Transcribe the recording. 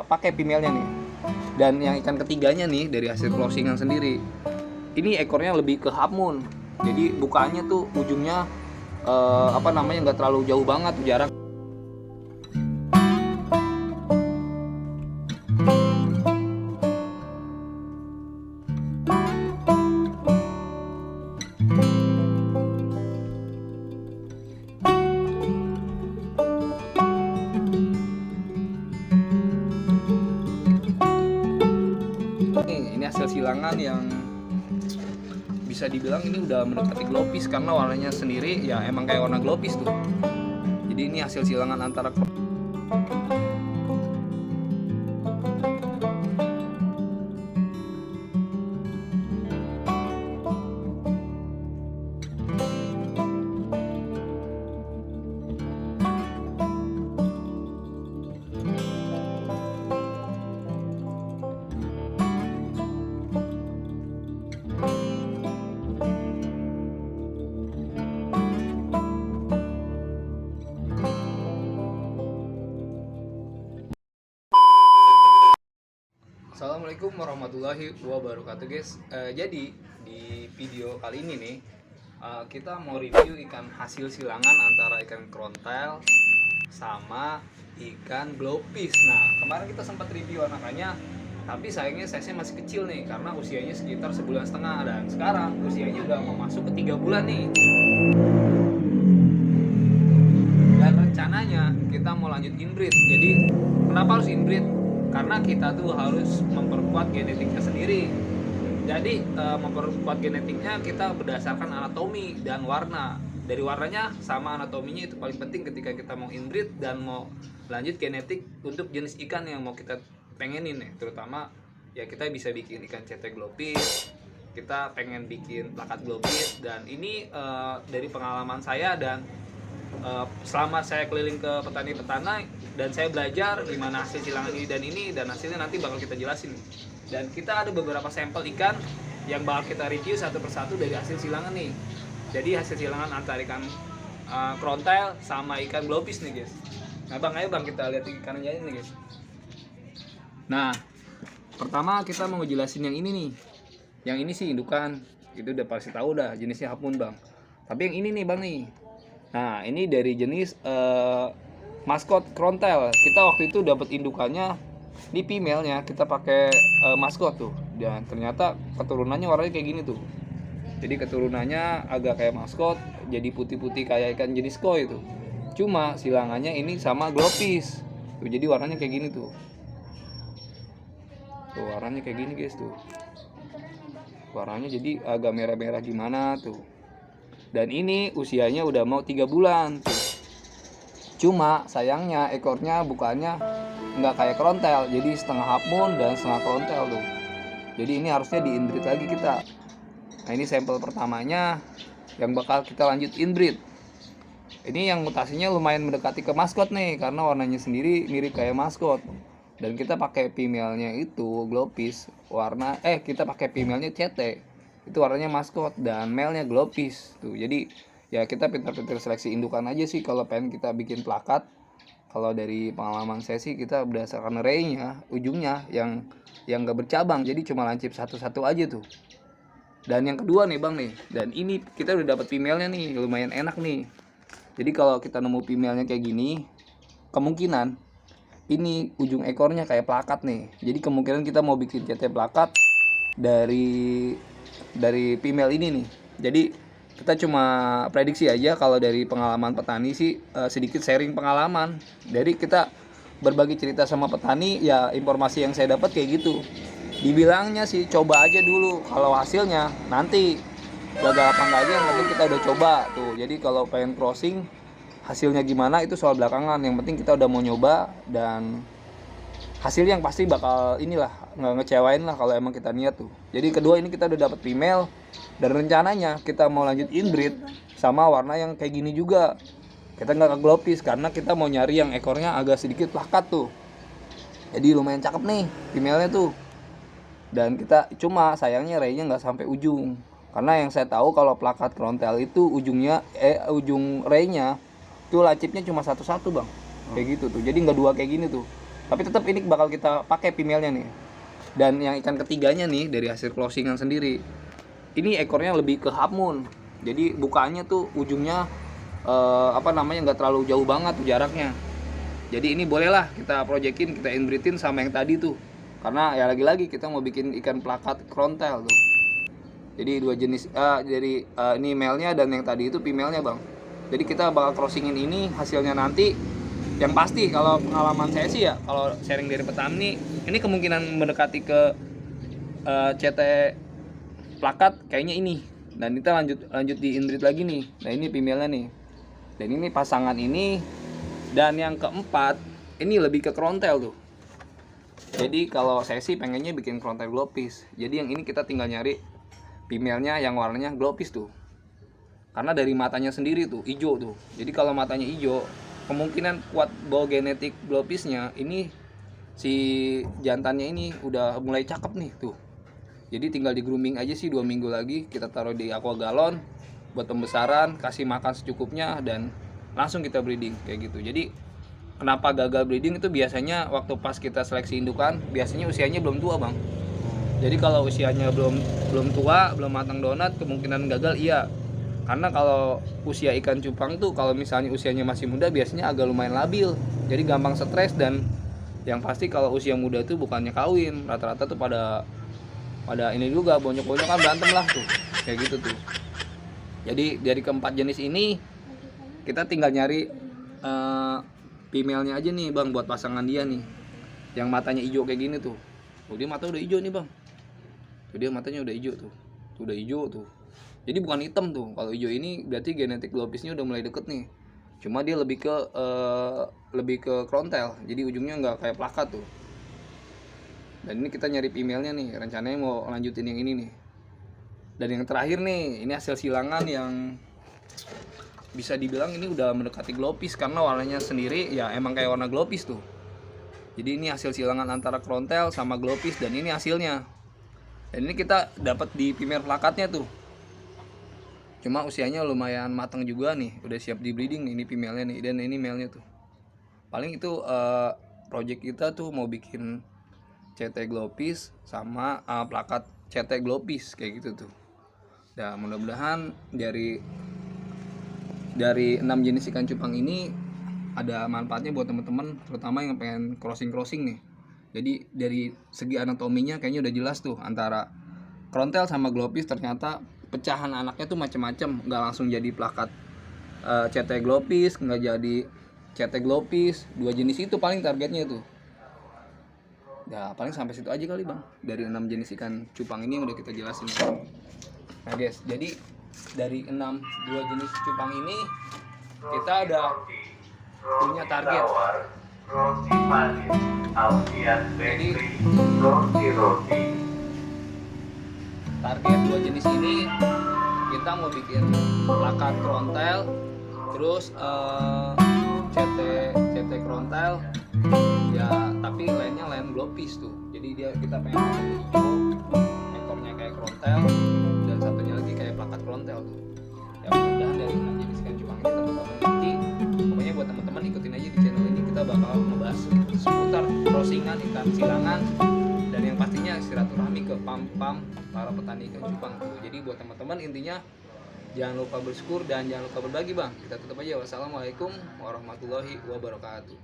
pakai female-nya nih. Dan yang ikan ketiganya nih dari hasil crossingan sendiri, ini ekornya lebih ke half moon. Jadi bukaannya tuh ujungnya nggak terlalu jauh banget tuh jarak. Ini hasil silangan yang bisa dibilang ini udah mendekati glopis karena warnanya sendiri ya emang kayak warna glopis tuh. Jadi ini hasil silangan antara Assalamualaikum warahmatullahi wabarakatuh guys. Jadi di video kali ini nih kita mau review ikan hasil silangan antara ikan krontail sama ikan glopis. Nah kemarin kita sempat review anakannya, tapi sayangnya size-nya masih kecil nih karena usianya sekitar 1,5 bulan dan sekarang usianya udah mau masuk ke 3 bulan nih. Dan rencananya kita mau lanjut inbreed. Jadi kenapa harus inbreed? Karena kita tuh harus memperkuat genetiknya sendiri. Jadi memperkuat genetiknya kita berdasarkan anatomi dan warna. Dari warnanya sama anatominya itu paling penting ketika kita mau inbreed dan mau lanjut genetik untuk jenis ikan yang mau kita pengenin nih. Terutama ya kita bisa bikin ikan cetek glopis, kita pengen bikin plakat glopis, dan ini dari pengalaman saya dan selama saya keliling ke petani-petani dan saya belajar gimana hasil silangan ini dan hasilnya nanti bakal kita jelasin. Dan kita ada beberapa sampel ikan yang bakal kita review satu persatu dari hasil silangan nih. Jadi hasil silangan antara ikan krontail sama ikan glopis nih guys. Nah bang, ayo bang kita lihat ikannya ini guys. Nah pertama kita mau ngejelasin yang ini nih. Yang ini sih indukan, itu udah pasti tahu dah jenisnya half moon bang. Tapi yang ini nih bang nih. Nah ini dari jenis maskot krontail. Kita waktu itu dapat indukannya di female-nya, kita pakai maskot tuh, dan ternyata keturunannya warnanya kayak gini tuh. Jadi keturunannya agak kayak maskot, jadi putih-putih kayak ikan jenis koi itu. Cuma silangannya ini sama glopis tuh, jadi warnanya kayak gini tuh. Tuh warnanya kayak gini guys tuh. Warnanya jadi agak merah-merah gimana tuh. Dan ini usianya udah mau 3 bulan tuh. Cuma sayangnya ekornya bukannya nggak kayak krontail, jadi setengah half moon dan setengah krontail tuh. Jadi ini harusnya di inbreed lagi kita. Nah ini sampel pertamanya yang bakal kita lanjut inbreed. Ini yang mutasinya lumayan mendekati ke maskot nih karena warnanya sendiri mirip kayak maskot. Dan kita pakai female-nya itu glopis, kita pakai female-nya CT. Itu warnanya maskot dan male-nya glopis tuh. Jadi ya kita pintar-pintar seleksi indukan aja sih kalau pengen kita bikin plakat. Kalau dari pengalaman saya sih kita berdasarkan ray-nya, ujungnya yang gak bercabang, jadi cuma lancip satu-satu aja tuh. Dan yang kedua nih bang nih, dan ini kita udah dapat female-nya nih, lumayan enak nih. Jadi kalau kita nemu female-nya kayak gini, kemungkinan ini ujung ekornya kayak plakat nih. Jadi kemungkinan kita mau bikin CT plakat dari female ini nih. Jadi kita cuma prediksi aja kalau dari pengalaman petani sih, sedikit sharing pengalaman. Jadi kita berbagi cerita sama petani, ya informasi yang saya dapat kayak gitu. Dibilangnya sih coba aja dulu, kalau hasilnya nanti gagal apa enggak aja yang penting kita udah coba tuh. Jadi kalau pengen crossing hasilnya gimana itu soal belakangan, yang penting kita udah mau nyoba dan hasilnya yang pasti bakal inilah nggak ngecewain lah kalau emang kita niat tuh. Jadi kedua ini kita udah dapat female dan rencananya kita mau lanjut inbreed sama warna yang kayak gini juga. Kita nggak ke glopis karena kita mau nyari yang ekornya agak sedikit plakat tuh. Jadi lumayan cakep nih female-nya tuh. Dan kita cuma sayangnya ray-nya nggak sampai ujung. Karena yang saya tahu kalau plakat krontail itu ujung ray-nya itu lancipnya cuma satu-satu bang. Kayak gitu tuh. Jadi nggak dua kayak gini tuh. Tapi tetap ini bakal kita pakai pimelnya nih. Dan yang ikan ketiganya nih dari hasil closingan sendiri, ini ekornya lebih ke half moon. Jadi bukaannya tuh ujungnya nggak terlalu jauh banget tuh jaraknya. Jadi ini bolehlah kita proyekin, kita inbreedin sama yang tadi tuh. Karena ya lagi-lagi kita mau bikin ikan plakat krontel tuh. Jadi dua jenis ini male-nya dan yang tadi itu female-nya, Bang. Jadi kita bakal crossingin ini, hasilnya nanti yang pasti kalau pengalaman saya sih ya, kalau sharing dari petani, ini kemungkinan mendekati ke CT plakat kayaknya ini. Dan kita lanjut di inbreed lagi nih. Nah, ini female-nya nih. Dan ini pasangan ini. Dan yang keempat, ini lebih ke krontel tuh. Jadi kalau saya sih pengennya bikin krontel glopis. Jadi yang ini kita tinggal nyari female-nya yang warnanya glopis tuh. Karena dari matanya sendiri tuh hijau tuh. Jadi kalau matanya hijau, kemungkinan kuat bawa genetik glopisnya ini si jantannya ini udah mulai cakep nih tuh. Jadi tinggal di grooming aja sih 2 minggu lagi, kita taruh di aqua galon buat pembesaran, kasih makan secukupnya dan langsung kita breeding kayak gitu. Jadi kenapa gagal breeding itu biasanya waktu pas kita seleksi indukan, biasanya usianya belum tua, Bang. Jadi kalau usianya belum tua, belum matang donat, kemungkinan gagal iya. Karena kalau usia ikan cupang tuh kalau misalnya usianya masih muda biasanya agak lumayan labil. Jadi gampang stres dan yang pasti kalau usia muda tuh bukannya kawin, rata-rata tuh pada ini juga bonyok-bonyok kan berantem lah tuh. Kayak gitu tuh. Jadi dari keempat jenis ini kita tinggal nyari female-nya aja nih, Bang, buat pasangan dia nih. Yang matanya hijau kayak gini tuh. Oh, dia mata udah hijau nih, Bang. Tuh dia matanya udah hijau tuh. Udah hijau tuh. Jadi bukan hitam tuh. Kalau hijau ini berarti genetik glopisnya udah mulai deket nih. Cuma dia lebih ke krontel. Jadi ujungnya nggak kayak plakat tuh. Dan ini kita nyari female-nya nih. Rencananya mau lanjutin yang ini nih. Dan yang terakhir nih, ini hasil silangan yang bisa dibilang ini udah mendekati glopis karena warnanya sendiri ya emang kayak warna glopis tuh. Jadi ini hasil silangan antara krontel sama glopis dan ini hasilnya. Dan ini kita dapat di female plakatnya tuh. Cuma usianya lumayan matang juga nih, udah siap di breeding nih, ini female-nya nih dan ini male-nya tuh. Paling itu project kita tuh mau bikin CT glopis sama plakat CT glopis kayak gitu tuh. Nah, mudah-mudahan dari 6 jenis ikan cupang ini ada manfaatnya buat teman-teman, terutama yang pengen crossing nih. Jadi dari segi anatominya kayaknya udah jelas tuh antara krontel sama glopis ternyata pecahan anaknya tuh macam-macam, nggak langsung jadi plakat CT glopis, nggak jadi CT glopis, 2 jenis itu paling targetnya tuh. Ya paling sampai situ aja kali, Bang, dari 6 jenis ikan cupang ini yang udah kita jelasin. Nah guys, jadi dari 2 jenis cupang ini kita ada punya target. Jadi target 2 jenis ini kita mau bikin plakat krontel, terus CT krontel ya, tapi lainnya lain glopis tuh. Jadi kita pengen hijau, ekornya kayak krontel dan satunya lagi kayak plakat krontel tuh. Ya mudah-mudahan dari 6 jenis ikan cupang ini teman-teman ngerti. Pokoknya buat teman-teman ikutin aja di channel ini, kita bakal ngebahas seputar crossingan ikan silangan dan yang pastinya silaturahmi ke pam-pam para petani ikan cupang tuh. Jadi buat teman-teman intinya jangan lupa bersyukur dan jangan lupa berbagi, Bang. Kita tutup aja. Wassalamualaikum warahmatullahi wabarakatuh.